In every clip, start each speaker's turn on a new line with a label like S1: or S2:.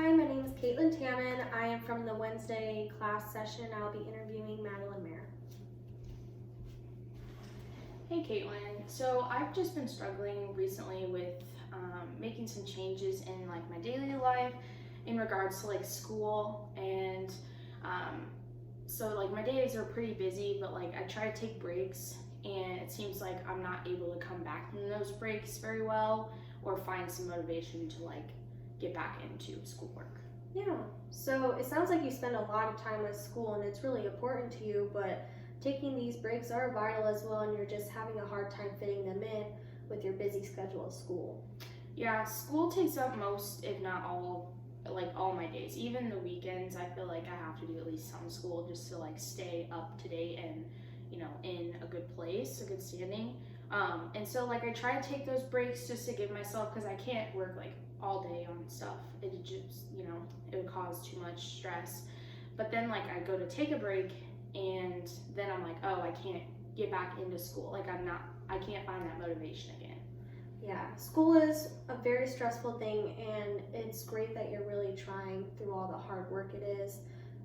S1: Hi, my name is Caitlin Tannen. I am from the Wednesday class session. I'll be interviewing Madeline Mayer.
S2: Hey Caitlin, so I've just been struggling recently with making some changes in like my daily life in regards to like school and so like my days are pretty busy, but like I try to take breaks and it seems like I'm not able to come back from those breaks very well or find some motivation to like get back into schoolwork.
S1: Yeah, so it sounds like you spend a lot of time with school and it's really important to you, but taking these breaks are vital as well, and you're just having a hard time fitting them in with your busy schedule of school.
S2: Yeah, school takes up most, if not all, like all my days. Even the weekends, I feel like I have to do at least some school just to like stay up to date and, in a good place, a good standing. And so like I try to take those breaks just to give myself, because I can't work like all day on stuff. It just, it would cause too much stress. But then like I go to take a break and then I'm like, oh, I can't get back into school. Like I can't find that motivation again.
S1: Yeah, school is a very stressful thing, and it's great that you're really trying through all the hard work it is.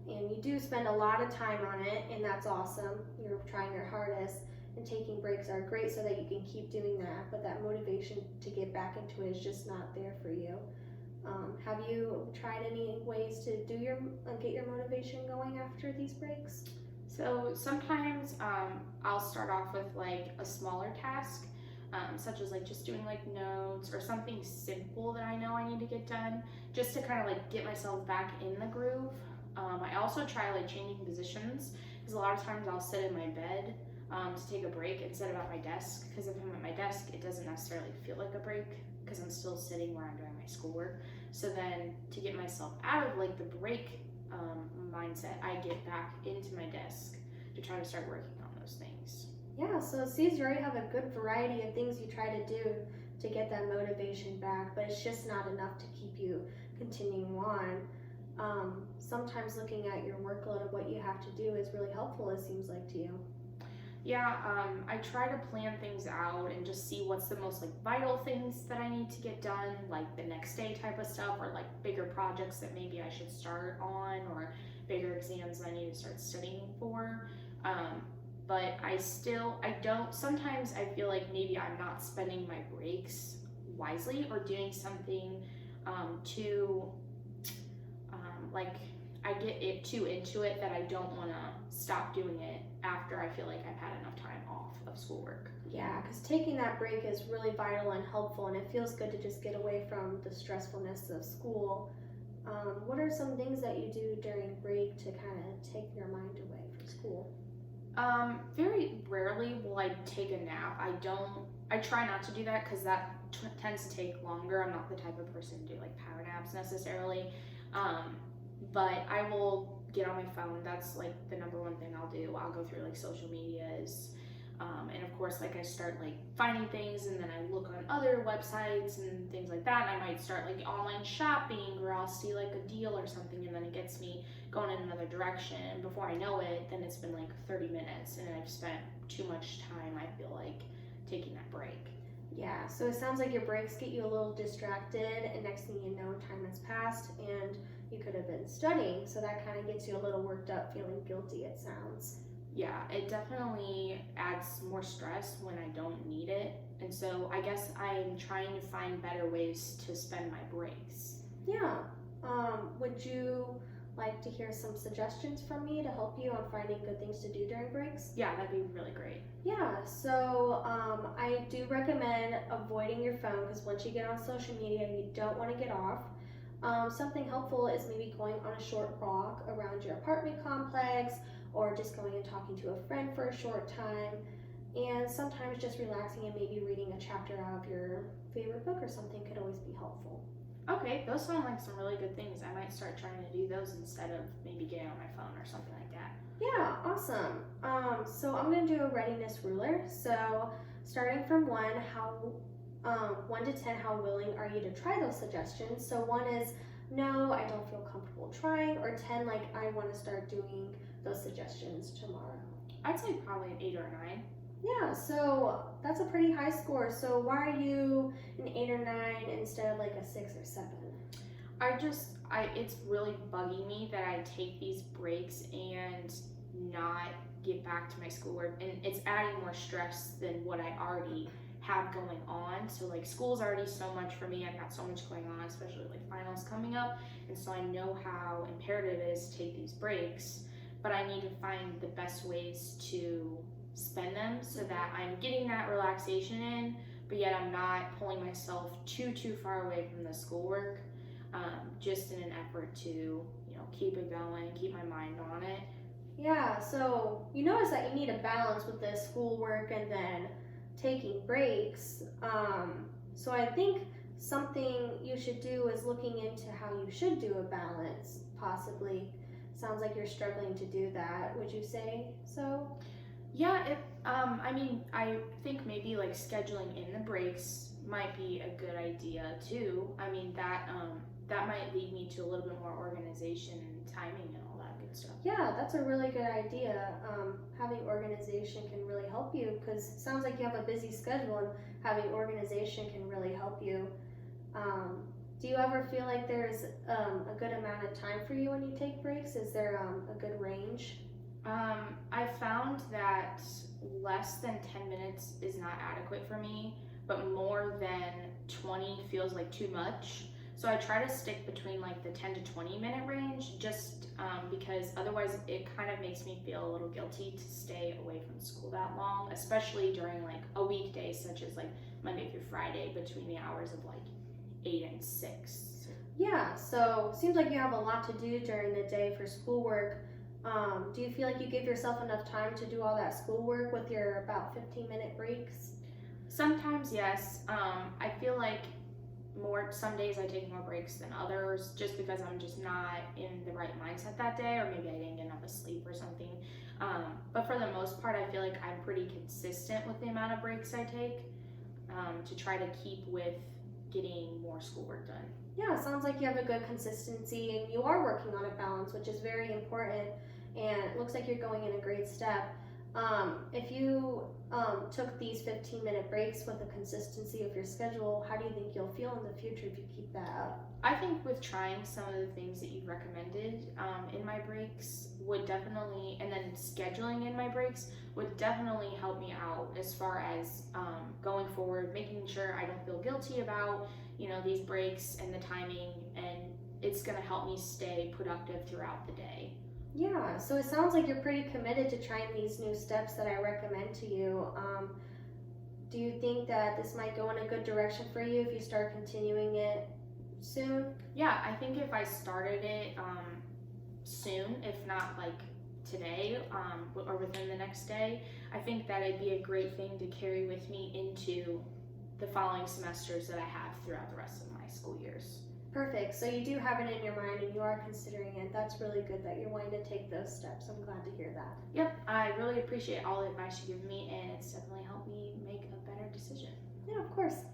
S1: And you do spend a lot of time on it, and that's awesome. You're trying your hardest, and taking breaks are great so that you can keep doing that. But that motivation to get back into it is just not there for you. Have you tried any ways to get your motivation going after these breaks?
S2: So sometimes I'll start off with like a smaller task, such as like just doing like notes or something simple that I know I need to get done, just to kind of like get myself back in the groove. I also try like changing positions, because a lot of times I'll sit in my bed to take a break instead of at my desk, because if I'm at my desk it doesn't necessarily feel like a break because I'm still sitting where I'm doing my schoolwork. So then to get myself out of like the break mindset, I get back into my desk to try to start working on those things.
S1: Yeah, so it seems you already have a good variety of things you try to do to get that motivation back, but it's just not enough to keep you continuing on. Sometimes looking at your workload of what you have to do is really helpful, it seems like to you.
S2: Yeah, I try to plan things out and just see what's the most like vital things that I need to get done, like the next day type of stuff, or like bigger projects that maybe I should start on, or bigger exams I need to start studying for. But sometimes I feel like maybe I'm not spending my breaks wisely or doing something too, like I get it too into it that I don't want to stop doing it after I feel like I've had enough time off of schoolwork.
S1: Yeah, because taking that break is really vital and helpful, and it feels good to just get away from the stressfulness of school. What are some things that you do during break to kind of take your mind away from school?
S2: Very rarely will I take a nap. I try not to do that because that tends to take longer. I'm not the type of person to do like power naps necessarily. But I will get on my phone. That's like the number one thing I'll do. I'll go through like social medias. And of course, like I start like finding things, and then I look on other websites and things like that. And I might start like online shopping, or I'll see like a deal or something, and then it gets me going in another direction. And before I know it, then it's been like 30 minutes, and I've spent too much time, I feel like, taking that break.
S1: Yeah, so it sounds like your breaks get you a little distracted, and next thing you know, time has passed, and you could have been studying. So that kind of gets you a little worked up, feeling guilty, it sounds.
S2: Yeah, it definitely adds more stress when I don't need it. And so I guess I'm trying to find better ways to spend my breaks.
S1: Yeah. Would you like to hear some suggestions from me to help you on finding good things to do during breaks?
S2: Yeah, that'd be really great.
S1: Yeah, so I do recommend avoiding your phone, because once you get on social media, you don't want to get off. Something helpful is maybe going on a short walk around your apartment complex, or just going and talking to a friend for a short time. And sometimes just relaxing and maybe reading a chapter out of your favorite book or something could always be helpful.
S2: Okay, those sound like some really good things. I might start trying to do those instead of maybe getting on my phone or something like that.
S1: Yeah, awesome. So I'm going to do a readiness ruler. So starting from 1 to 10, how willing are you to try those suggestions? So 1 is no, I don't feel comfortable trying, or 10, like I want to start doing those suggestions tomorrow.
S2: I'd say probably an 8 or a 9.
S1: Yeah, so that's a pretty high score. So why are you an 8 or 9 instead of like a 6 or 7?
S2: it's really bugging me that I take these breaks and not get back to my schoolwork, and it's adding more stress than what I already have going on. So like school's already so much for me. I've got so much going on, especially like finals coming up, and so I know how imperative it is to take these breaks, but I need to find the best ways to spend them so that I'm getting that relaxation in, but yet I'm not pulling myself too far away from the schoolwork, just in an effort to keep it going, keep my mind on it.
S1: Yeah, so you notice that you need a balance with the schoolwork and then taking breaks. So I think something you should do is looking into how you should do a balance, possibly. Sounds like you're struggling to do that. Would you say so?
S2: Yeah, I think maybe like scheduling in the breaks might be a good idea too. I mean, that might lead me to a little bit more organization and timing and all that good stuff.
S1: Yeah, that's a really good idea. Having organization can really help you because it sounds like you have a busy schedule, and having organization can really help you. Do you ever feel like there's a good amount of time for you when you take breaks? Is there a good range?
S2: I found that less than 10 minutes is not adequate for me, but more than 20 feels like too much. So I try to stick between like the 10 to 20 minute range, just because otherwise it kind of makes me feel a little guilty to stay away from school that long, especially during like a weekday such as like Monday through Friday between the hours of like 8 and 6.
S1: Yeah, so seems like you have a lot to do during the day for schoolwork. Do you feel like you give yourself enough time to do all that schoolwork with your about 15-minute breaks?
S2: Sometimes, yes. I feel like some days I take more breaks than others just because I'm just not in the right mindset that day, or maybe I didn't get enough sleep or something. But for the most part, I feel like I'm pretty consistent with the amount of breaks I take, to try to keep with getting more schoolwork done.
S1: Yeah, sounds like you have a good consistency and you are working on a balance, which is very important. And it looks like you're going in a great step. If you took these 15-minute breaks with the consistency of your schedule, how do you think you'll feel in the future if you keep that up?
S2: I think with trying some of the things that you've recommended in my breaks would definitely, and then scheduling in my breaks would definitely help me out as far as going forward, making sure I don't feel guilty about these breaks and the timing, and it's going to help me stay productive throughout the day.
S1: Yeah, so it sounds like you're pretty committed to trying these new steps that I recommend to you. Do you think that this might go in a good direction for you if you start continuing it soon?
S2: Yeah, I think if I started it soon, if not like today, or within the next day, I think that it'd be a great thing to carry with me into the following semesters that I have throughout the rest of my school years.
S1: Perfect. So you do have it in your mind and you are considering it. That's really good that you're wanting to take those steps. I'm glad to hear that.
S2: Yep, I really appreciate all the advice you give me, and it's definitely helped me make a better decision.
S1: Yeah, of course.